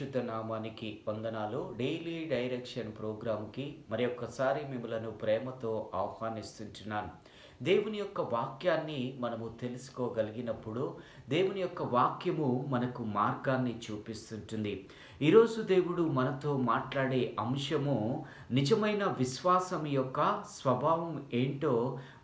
పరిశుద్ధ నామానికి వందనాలు. డైలీ డైరెక్షన్ ప్రోగ్రాంకి మరి ఒక్కసారి మిమ్మలను ప్రేమతో ఆహ్వానిస్తుంటున్నాను. దేవుని యొక్క వాక్యాన్ని మనము తెలుసుకోగలిగినప్పుడు దేవుని యొక్క వాక్యము మనకు మార్గాన్ని చూపిస్తుంటుంది. ఈరోజు దేవుడు మనతో మాట్లాడే అంశము నిజమైన విశ్వాసం యొక్క స్వభావం ఏంటో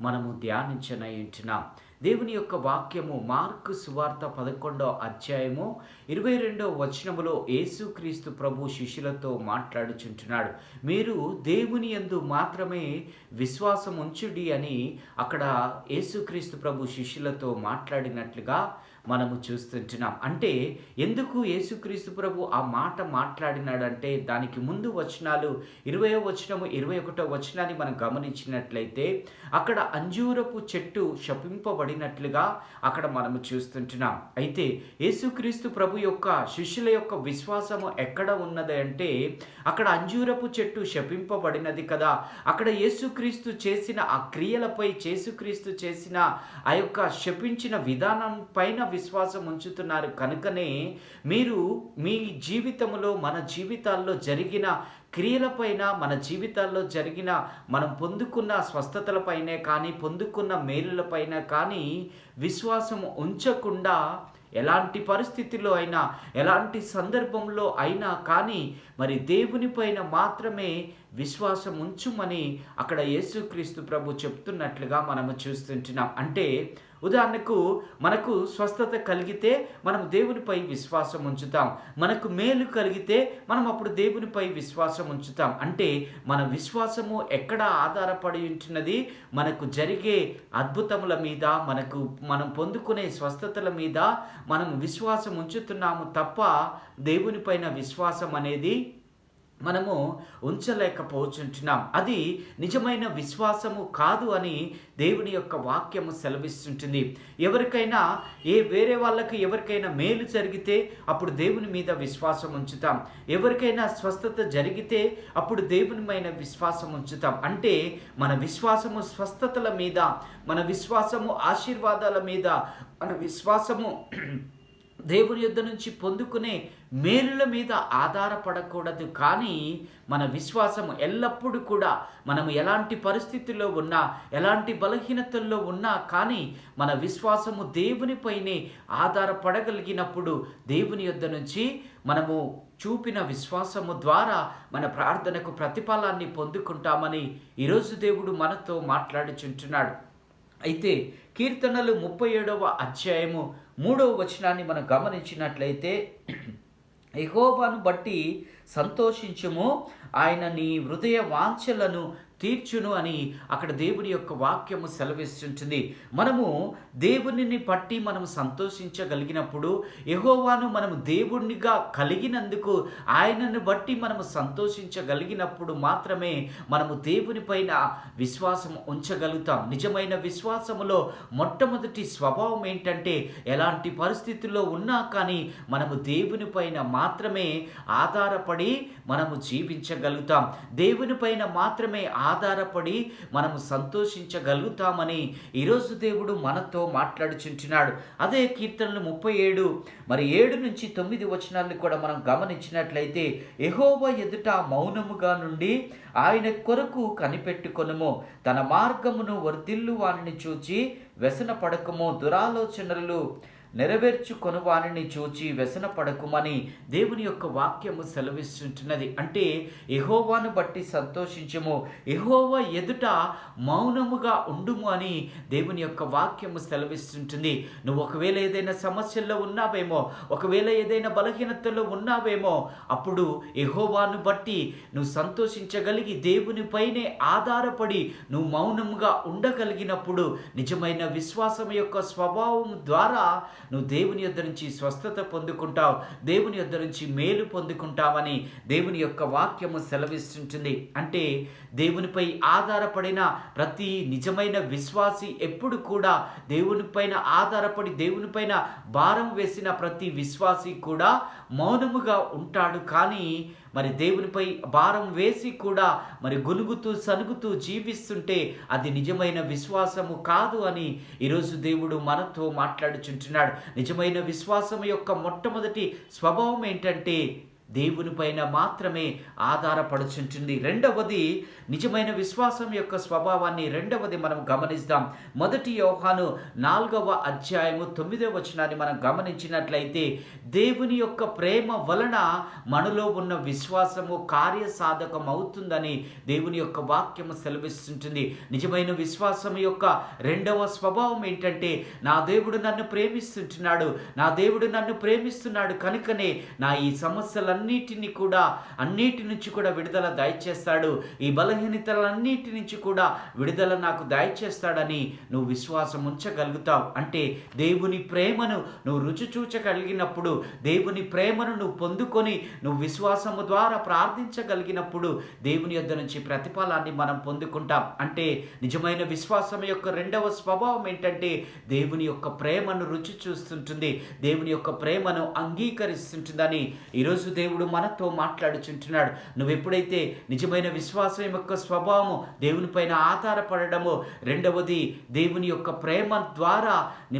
మనము ధ్యానించనయుంటున్నాం. దేవుని యొక్క వాక్యము మార్కు సువార్త 11వ అధ్యాయము 22వ వచనములో యేసుక్రీస్తు ప్రభు శిష్యులతో మాట్లాడుచుంటున్నాడు. మీరు దేవుని యందు మాత్రమే విశ్వాసం ఉంచుడి అని అక్కడ యేసుక్రీస్తు ప్రభు శిష్యులతో మాట్లాడినట్లుగా మనము చూస్తుంటున్నాం. అంటే ఎందుకు యేసుక్రీస్తు ప్రభు ఆ మాట మాట్లాడినాడంటే దానికి ముందు వచనాలు 20వ వచనము 21వ వచనాన్ని మనం గమనించినట్లయితే అక్కడ అంజూరపు చెట్టు శపింపబడినట్లుగా అక్కడ మనము చూస్తుంటున్నాం. అయితే యేసుక్రీస్తు ప్రభు యొక్క శిష్యుల యొక్క విశ్వాసము ఎక్కడ ఉన్నది అంటే అక్కడ అంజూరపు చెట్టు శపింపబడినది కదా. అక్కడ యేసుక్రీస్తు చేసిన ఆ క్రియలపై యేసుక్రీస్తు చేసిన ఆ యొక్క శపించిన విధానం పైన విశ్వాసం ఉంచుతున్నారు కనుకనే మీరు మీ జీవితంలో మన జీవితాల్లో జరిగిన క్రియలపైన మన జీవితాల్లో జరిగిన మనం పొందుకున్న స్వస్థతలపైనే కానీ పొందుకున్న మేలులపైన కానీ విశ్వాసం ఉంచకుండా ఎలాంటి పరిస్థితిలో అయినా ఎలాంటి సందర్భంలో అయినా కానీ మరి దేవుని పైన మాత్రమే విశ్వాసం ఉంచుమని అక్కడ యేసుక్రీస్తు ప్రభు చెప్తున్నట్లుగా మనము చూస్తుంటున్నాం. అంటే ఉదాహరణకు మనకు స్వస్థత కలిగితే మనం దేవునిపై విశ్వాసం ఉంచుతాం, మనకు మేలు కలిగితే మనం అప్పుడు దేవునిపై విశ్వాసం ఉంచుతాం. అంటే మన విశ్వాసము ఎక్కడ ఆధారపడి ఉంటున్నది? మనకు జరిగే అద్భుతముల మీద, మనం పొందుకునే స్వస్థతల మీద మనం విశ్వాసం ఉంచుతున్నాము తప్ప దేవునిపైన విశ్వాసం అనేది మనము ఉంచలేకపోతుంటున్నాం. అది నిజమైన విశ్వాసము కాదు అని దేవుని యొక్క వాక్యము సెలవిస్తుంటుంది. ఎవరికైనా వేరే వాళ్ళకి ఎవరికైనా మేలు జరిగితే అప్పుడు దేవుని మీద విశ్వాసం ఉంచుతాం, ఎవరికైనా స్వస్థత జరిగితే అప్పుడు దేవుని మీద విశ్వాసం ఉంచుతాం. అంటే మన విశ్వాసము స్వస్థతల మీద, మన విశ్వాసము ఆశీర్వాదాల మీద, మన విశ్వాసము దేవుని యొద్ద నుంచి పొందుకునే మేలుల మీద ఆధారపడకూడదు. కానీ మన విశ్వాసము ఎల్లప్పుడూ కూడా మనము ఎలాంటి పరిస్థితుల్లో ఉన్నా, ఎలాంటి బలహీనతల్లో ఉన్నా కానీ మన విశ్వాసము దేవునిపైనే ఆధారపడగలిగినప్పుడు దేవుని యొద్ద నుంచి మనము చూపిన విశ్వాసము ద్వారా మన ప్రార్థనకు ప్రతిఫలాన్ని పొందుకుంటామని ఈరోజు దేవుడు మనతో మాట్లాడుచుంటున్నాడు. అయితే కీర్తనలు 37వ అధ్యాయము 3వ వచనాన్ని మనం గమనించినట్లయితే యెహోవాను బట్టి సంతోషించుము, ఆయన నీ హృదయ వాంఛలను తీర్చును అని అక్కడ దేవుని యొక్క వాక్యము సెలవిస్తుంటుంది. మనము దేవునిని బట్టి మనం సంతోషించగలిగినప్పుడు, యెహోవాను మనము దేవునిగా కలిగినందుకు ఆయనను బట్టి మనము సంతోషించగలిగినప్పుడు మాత్రమే మనము దేవుని పైన విశ్వాసం ఉంచగలుగుతాం. నిజమైన విశ్వాసములో మొట్టమొదటి స్వభావం ఏంటంటే ఎలాంటి పరిస్థితుల్లో ఉన్నా కానీ మనము దేవుని పైన మాత్రమే ఆధారపడి మనము జీవించగలుగుతాం. దేవుని పైన మాత్రమే ఆధారపడి మనము సంతోషించగలుగుతామని ఈరోజు దేవుడు మనతో మాట్లాడుచుంటున్నాడు. అదే కీర్తనలు 37 మరి 7 నుంచి 9 వచనాలను కూడా మనం గమనించినట్లయితే యెహోవా ఎదుట మౌనముగా నుండి ఆయన కొరకు కనిపెట్టుకొనుము, తన మార్గమును వర్ధిల్లు వానిని చూచి వ్యసన పడకము, దురాలోచనలు నెరవేర్చుకొని వానిని చూచి వ్యసన పడకుమని దేవుని యొక్క వాక్యము సెలవిస్తుంటున్నది. అంటే యెహోవాను బట్టి సంతోషించము, యెహోవా ఎదుట మౌనముగా ఉండుము అని దేవుని యొక్క వాక్యము సెలవిస్తుంటుంది. నువ్వు ఒకవేళ ఏదైనా సమస్యల్లో ఉన్నావేమో, ఒకవేళ ఏదైనా బలహీనతలో ఉన్నావేమో, అప్పుడు యెహోవాను బట్టి నువ్వు సంతోషించగలిగి దేవునిపైనే ఆధారపడి నువ్వు మౌనముగా ఉండగలిగినప్పుడు నిజమైన విశ్వాసం యొక్క స్వభావం ద్వారా నువ్వు దేవుని యొద్ద నుంచి స్వస్థత పొందుకుంటావు, దేవుని యొద్ద నుంచి మేలు పొందుకుంటావని దేవుని యొక్క వాక్యము సెలవిస్తుంటుంది. అంటే దేవునిపై ఆధారపడిన ప్రతి నిజమైన విశ్వాసి ఎప్పుడు కూడా దేవునిపైన ఆధారపడి దేవునిపైన భారం వేసిన ప్రతి విశ్వాసి కూడా మౌనముగా ఉంటాడు. కానీ మరి దేవునిపై భారం వేసి కూడా మరి గొనుగుతూ సనుగుతూ జీవిస్తుంటే అది నిజమైన విశ్వాసము కాదు అని ఈరోజు దేవుడు మనతో మాట్లాడుచుంటున్నాడు. నిజమైన విశ్వాసం యొక్క మొట్టమొదటి స్వభావం ఏంటంటే దేవుని పైన మాత్రమే ఆధారపడుచుంటుంది. రెండవది నిజమైన విశ్వాసం యొక్క స్వభావాన్ని మనం గమనిస్తాం. 1 యోహాను 4వ అధ్యాయము 9వ వచనాన్ని మనం గమనించినట్లయితే, దేవుని యొక్క ప్రేమ వలన మనలో ఉన్న విశ్వాసము కార్యసాధకం అవుతుందని దేవుని యొక్క వాక్యము సెలవిస్తుంటుంది. నిజమైన విశ్వాసం యొక్క రెండవ స్వభావం ఏంటంటే, నా దేవుడు నన్ను ప్రేమిస్తుంటున్నాడు, నా దేవుడు నన్ను ప్రేమిస్తున్నాడు కనుకనే నా ఈ సమస్యలన్నిటిని కూడా అన్నిటి నుంచి కూడా విడుదల దయచేస్తాడు, ఈ బలహీనతలన్నిటి నుంచి కూడా విడుదల నాకు దయచేస్తాడని నువ్వు విశ్వాసం ఉంచగలుగుతావు. అంటే దేవుని ప్రేమను నువ్వు రుచి చూచగలిగినప్పుడు, దేవుని ప్రేమను నువ్వు పొందుకొని నువ్వు విశ్వాసము ద్వారా ప్రార్థించగలిగినప్పుడు దేవుని యొద్ద నుంచి ప్రతిఫలాన్ని మనం పొందుకుంటాం. అంటే నిజమైన విశ్వాసం యొక్క రెండవ స్వభావం ఏంటంటే, దేవుని యొక్క ప్రేమను రుచి చూస్తుంటుంది, దేవుని యొక్క ప్రేమను అంగీకరిస్తుంటుందని ఈరోజు దేవుడు మనతో మాట్లాడుచుంటున్నాడు. నువ్వు ఎప్పుడైతే నిజమైన విశ్వాసం యొక్క స్వభావము దేవుని పైన ఆధారపడడము, రెండవది దేవుని యొక్క ప్రేమ ద్వారా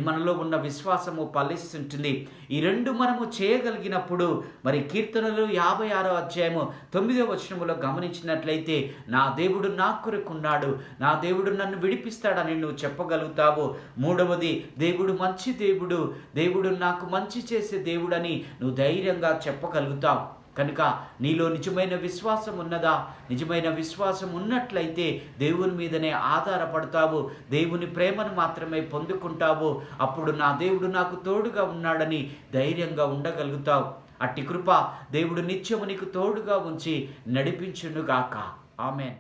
మనలో ఉన్న విశ్వాసము ఫలిస్తుంటుంది. ఈ రెండు మనము చేయగలిగినప్పుడు మరి కీర్తనలు 56వ అధ్యాయము 9వ వచనములో గమనించినట్లయితే, నా దేవుడు నా కొరకున్నాడు, నా దేవుడు నన్ను విడిపిస్తాడని నువ్వు చెప్పగలుగుతావు. మూడవది, దేవుడు మంచి దేవుడు, దేవుడు నాకు మంచి చేసే దేవుడని నువ్వు ధైర్యంగా చెప్పగలుగుతావు. కనుక నీలో నిజమైన విశ్వాసం ఉన్నదా? నిజమైన విశ్వాసం ఉన్నట్లయితే దేవుని మీదనే ఆధారపడతావు, దేవుని ప్రేమను మాత్రమే పొందుకుంటావు. అప్పుడు నా దేవుడు నాకు తోడుగా ఉన్నాడని ధైర్యంగా ఉండగలుగుతావు. అట్టి కృప దేవుడు నిత్యము నీకు తోడుగా ఉంచి నడిపించునుగాక. ఆమేన్.